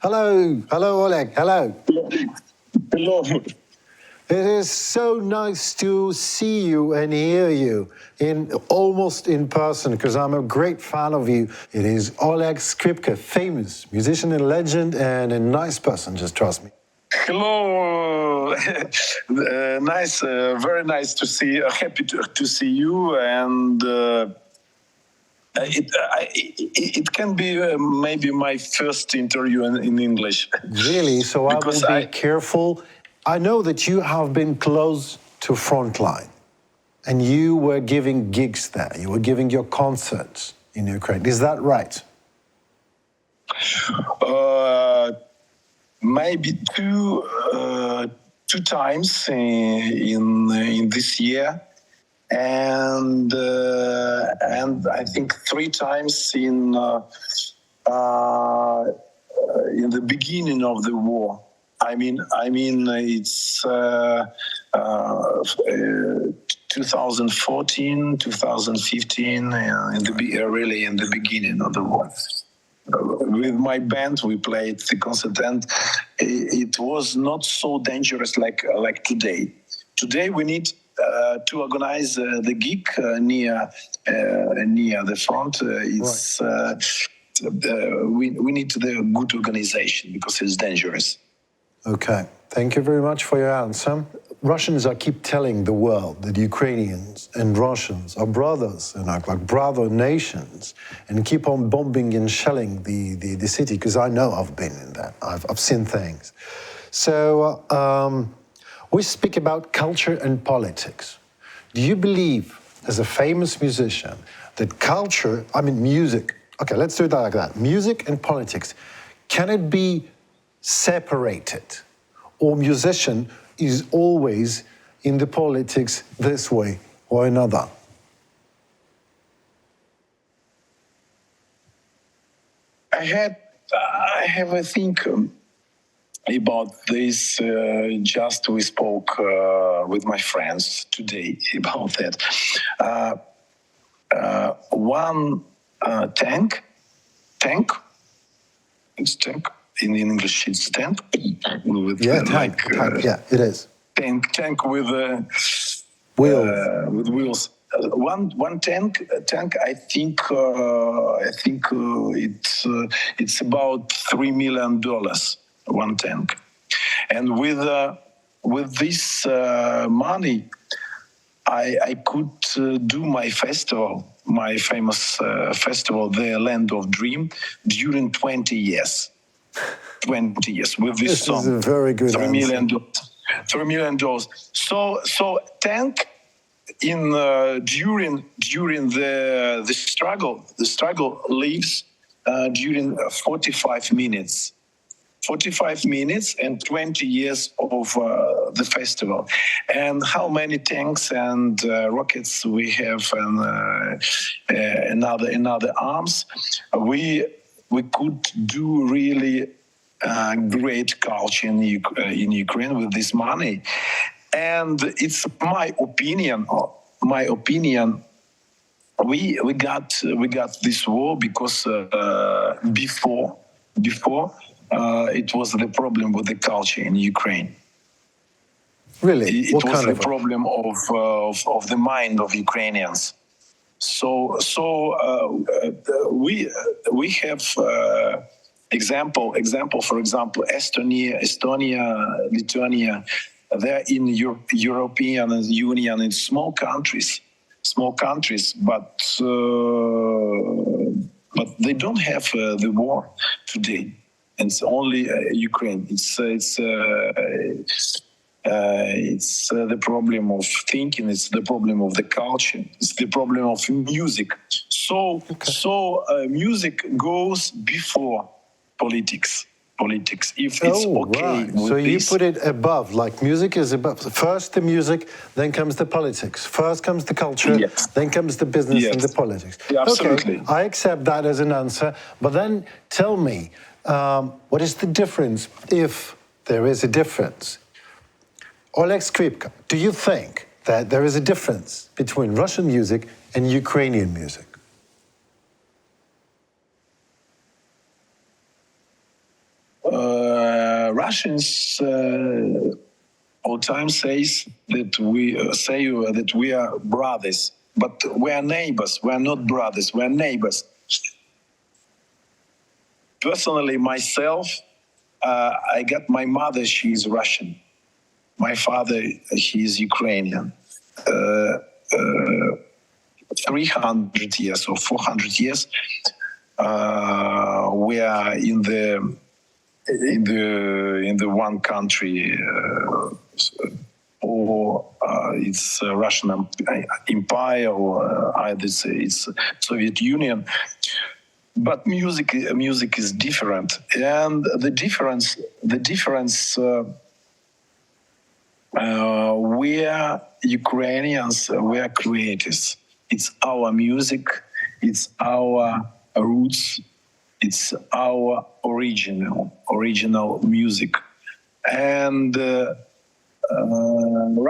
Hello, hello, Oleg, hello. Hello. It is so nice to see you and hear you almost in person because I'm a great fan of you. It is Oleg Skrypka, famous musician and legend and a nice person, just trust me. Hello. Nice, very nice to see. Happy to see you, and it can be maybe my first interview in English. Really? So I will be careful. I know that you have been close to Frontline and you were giving gigs there. You were giving your concerts in Ukraine. Is that right? Maybe two times in this year, and I think three times in the beginning of the war. I mean, it's 2014, 2015, really in the beginning of the war. With my band, we played the concert, and it was not so dangerous like today. Today, we need to organize the gig near the front. We need the good organization because it's dangerous. Okay, thank you very much for your answer. Russians keep telling the world that Ukrainians and Russians are brothers and are like brother nations and keep on bombing and shelling the city, because I know I've been in that. I've seen things. So we speak about culture and politics. Do you believe, as a famous musician, that culture, music, okay, let's do it like that. Music and politics, can it be separated, or musician is always in the politics this way or another? I have a think about this. Just we spoke with my friends today about that. One tank. It's tank. In English, it's tank. With, tank. Yeah, it is. Tank with wheels. With wheels. One tank. I think it's about $3 million. One tank, and with this money, I could do my festival, my famous festival, the Land of Dream, during 20 years. 20 years with this song. This is a very good $3 million. $3 million. So tank in during the struggle. The struggle lives during 45 minutes. 45 minutes and 20 years of the festival. And how many tanks and rockets we have and another arms. We could do really great culture in Ukraine with this money. And it's my opinion. We got this war because before it was the problem with the culture in Ukraine. Really? It was the problem of the mind of Ukrainians. So we have example. For example, Estonia, Lithuania. They're in European Union. It's small countries, but they don't have the war today. It's only Ukraine. It's the problem of thinking. It's the problem of the culture. It's the problem of music. So music goes before politics. If it's okay. Right. So you put it above, like music is above. First the music, then comes the politics. First comes the culture, yes. Then comes the business and the politics. Yeah, absolutely. Okay, I accept that as an answer. But then tell me, what is the difference, if there is a difference? Oleg Skrypka, do you think that there is a difference between Russian music and Ukrainian music? Russians all time says that we are brothers, but we are neighbors. We are not brothers. We are neighbors. Personally, myself, I got my mother. She is Russian. My father, he is Ukrainian. 300 years or 400 years, we are in the one country, or it's Russian Empire, or either it's Soviet Union. But music is different, and the difference. We are Ukrainians. We are creators. It's our music. It's our roots. It's our original music. And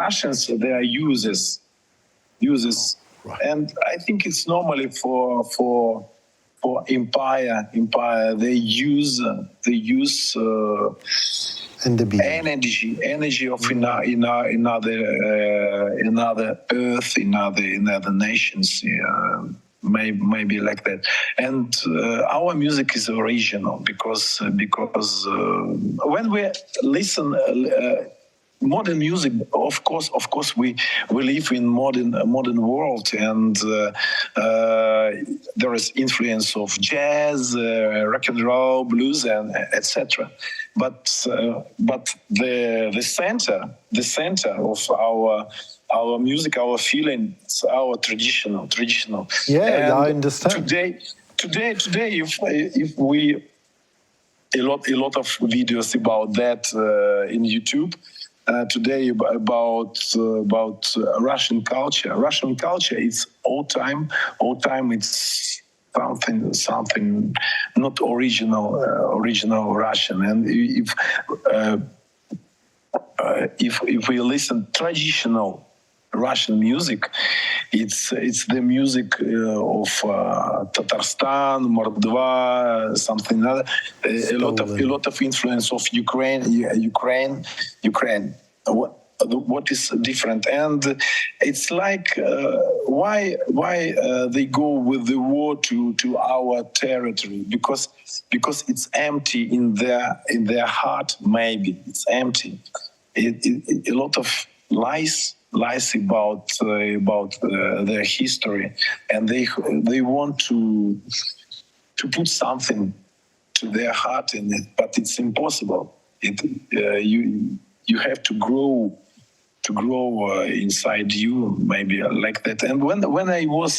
Russians, they are users. Right. And I think it's normally for empire. They use In the beginning. energy of another earth, in other nations, maybe like that. And our music is original because when we listen. Modern music, of course, we live in modern world, and there is influence of jazz, rock and roll, blues, and etc. But the center of our music, our feelings, our traditional. Yeah, And I understand. Today, if we a lot of videos about that in YouTube. Today about Russian culture. Russian culture is all time. It's something not original Russian. And if we listen traditional Russian music, it's the music of Tatarstan, Mordva, something other. A lot of influence of Ukraine. What is different, and it's like why they go with the war to our territory, because it's empty in their heart. Maybe it's empty. A lot of lies about their history, and they want to put something to their heart in it, but it's impossible. You have to grow inside you, maybe like that. And when I was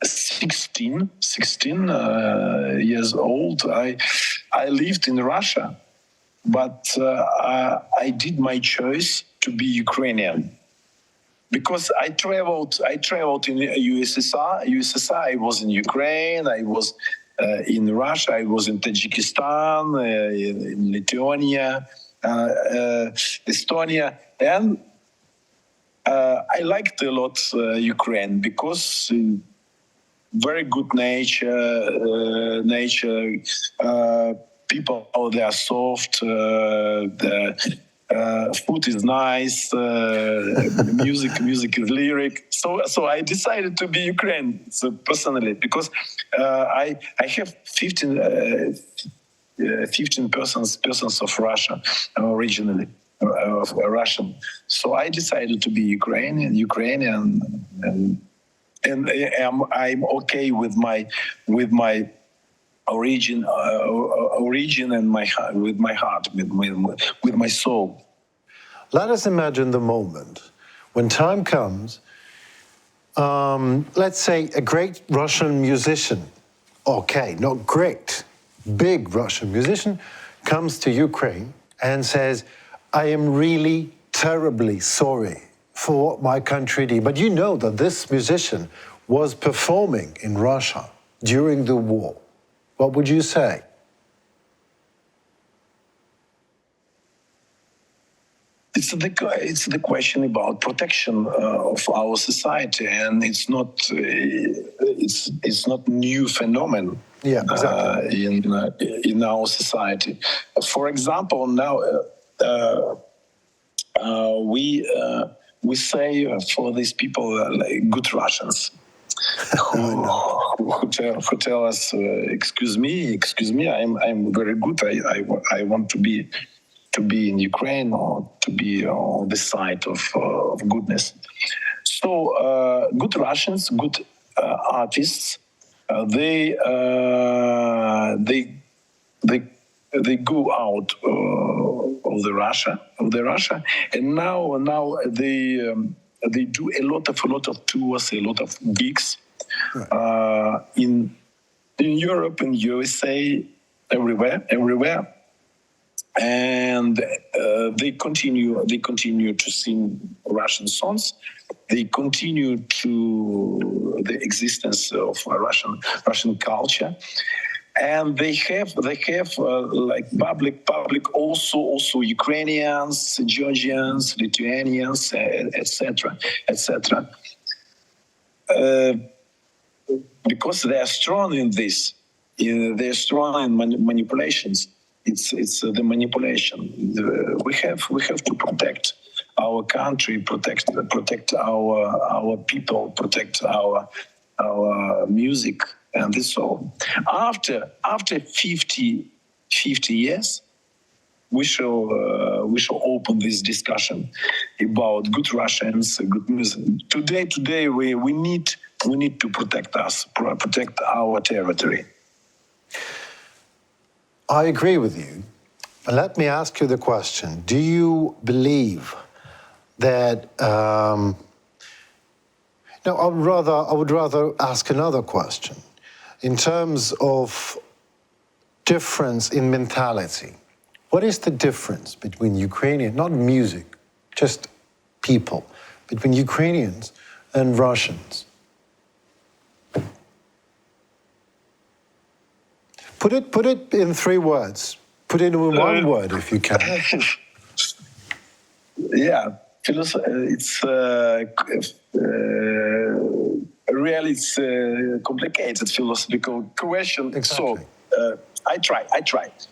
16 years old, I lived in Russia. But I did my choice to be Ukrainian because I traveled in USSR. I was in Ukraine. I was in Russia. I was in Tajikistan, in Lithuania, Estonia, and I liked a lot Ukraine because very good nature. People, they are soft. The food is nice. Music is lyric. So I decided to be Ukrainian. So personally, because I have 15 persons of Russia originally. Of Russian. So I decided to be Ukrainian, and I'm okay with my origin and with my heart, with my soul. Let us imagine the moment when time comes, let's say a great Russian musician, okay, not great, big Russian musician, comes to Ukraine and says, I am really terribly sorry for what my country did. But you know that this musician was performing in Russia during the war. What would you say? It's the question about protection of our society, and it's not new phenomenon. Yeah, exactly. in our society. For example, now we say for these people like good Russians who tell us, excuse me, I'm very good. I want to be in Ukraine or to be on the side of goodness. So good Russians, good artists, they go out of the Russia, and now they do a lot of tours, a lot of gigs in Europe, in USA, everywhere, and they continue to sing Russian songs. They continue to the existence of Russian culture, and they have like public also Ukrainians, Georgians, Lithuanians, etc. Because they are strong in this. They're strong in manipulations. It's the manipulation. We have to protect our country, protect our people, protect our music, and this all. After 50 years, we shall open this discussion about good Russians, good music. Today we need to protect our territory. I agree with you. Let me ask you the question. Do you believe that... No, I would rather ask another question. In terms of difference in mentality, what is the difference between Ukrainian, not music, just people, between Ukrainians and Russians? Put it in 3 words. Put it in 1 word if you can. Yeah, it's really it's a complicated philosophical question. Exactly. So I try.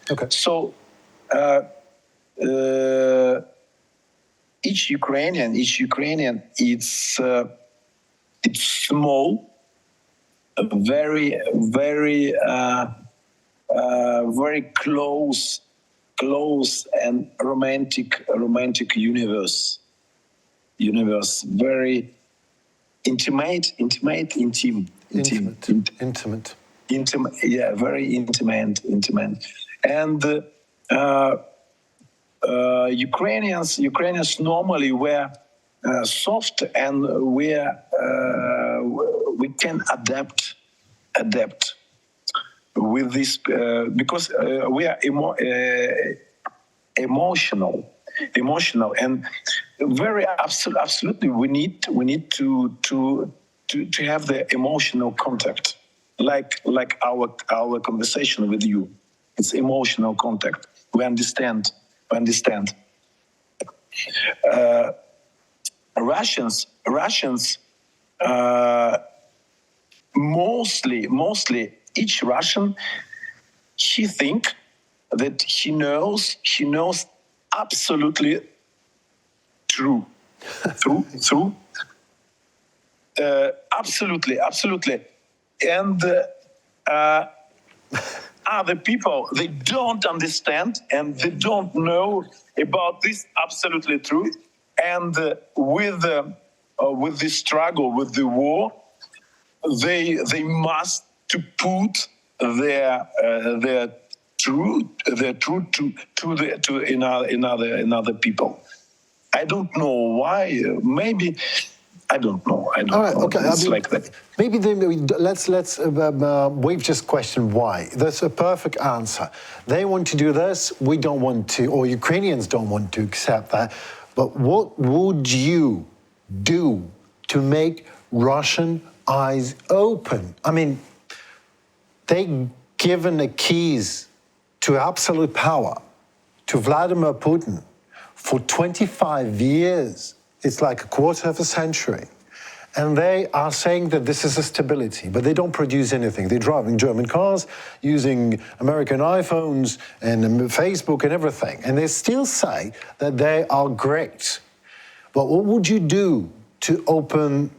Okay. So each Ukrainian, it's small, very close and romantic universe, very intimate, yeah, very intimate, and Ukrainians normally were soft, and we can adapt with this because we are emotional, and very absolutely we need to have the emotional contact, like our conversation with you. It's emotional contact. We understand. Russians mostly each Russian, he think that he knows absolutely true. Absolutely, and other people, they don't understand and they don't know about this absolutely truth, and with the struggle, with the war, they must to put their truth to another people. I don't know why. Maybe I don't know. All right, okay. It's like that. Maybe let's we've just questioned why. That's a perfect answer. They want to do this. We don't want to, or Ukrainians don't want to accept that. But what would you do to make Russian eyes open? I mean, they given the keys to absolute power to Vladimir Putin for 25 years. It's like a quarter of a century. And they are saying that this is a stability, but they don't produce anything. They're driving German cars, using American iPhones and Facebook and everything. And they still say that they are great. But what would you do to open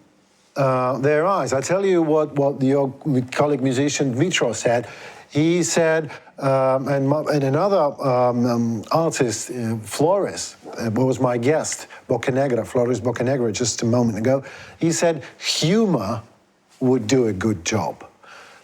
their eyes? I tell you what your colleague musician Dmitro said. He said, and another artist, Flores, was my guest, Flores Boccanegra, just a moment ago. He said humor would do a good job.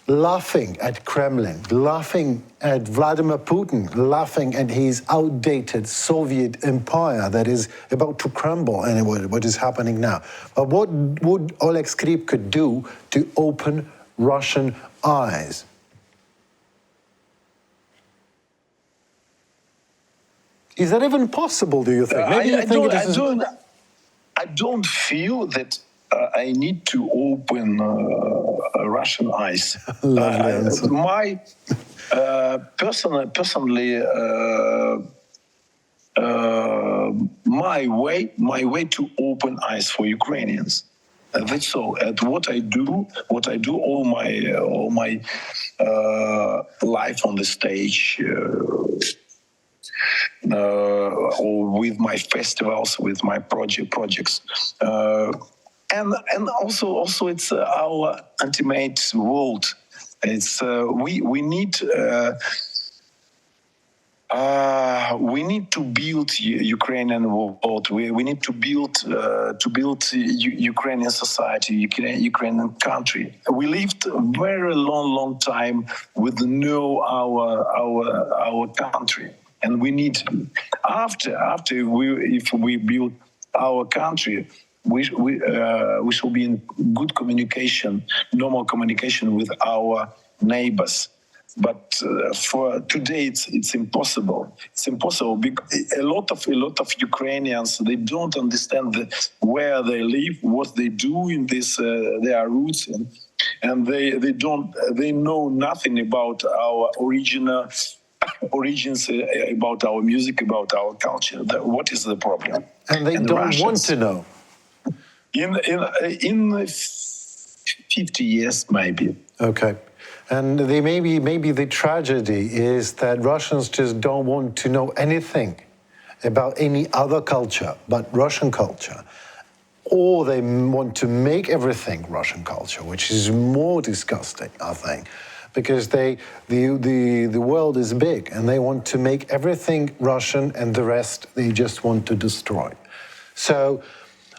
Laughing at Kremlin, laughing at Vladimir Putin, laughing at his outdated Soviet empire that is about to crumble, and what is happening now. But what would Oleg Skrypka do to open Russian eyes? Is that even possible, do you think? I don't feel that I need to open Russian eyes. My personally, my way to open eyes for Ukrainians. That's all. And what I do all my life on the stage. Or with my festivals, with my projects, and also it's our ultimate world. It's we need to build Ukrainian world. We need to build Ukrainian society, Ukrainian country. We lived a very long time with our country. And we need, if we build our country, we shall be in good communication, normal communication with our neighbors. But for today, it's impossible. It's impossible because a lot of Ukrainians, they don't understand where they live, what they do in this their roots, and they know nothing about our origins, about our music, about our culture. What is the problem? And they don't want to know. In 50 years, maybe. Okay. And maybe the tragedy is that Russians just don't want to know anything about any other culture but Russian culture. Or they want to make everything Russian culture, which is more disgusting, I think. Because the world is big and they want to make everything Russian and the rest they just want to destroy. So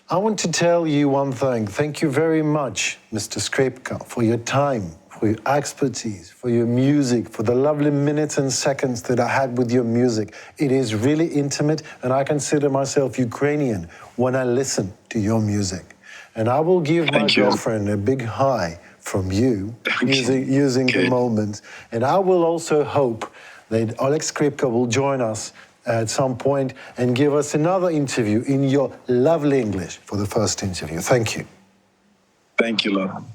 I want to tell you one thing. Thank you very much, Mr. Skrypka, for your time, for your expertise, for your music, for the lovely minutes and seconds that I had with your music. It is really intimate, and I consider myself Ukrainian when I listen to your music. And I will give my girlfriend a big hi from you, using the moment. And I will also hope that Oleg Skrypka will join us at some point and give us another interview in your lovely English for the first interview. Thank you. Thank you, Lord.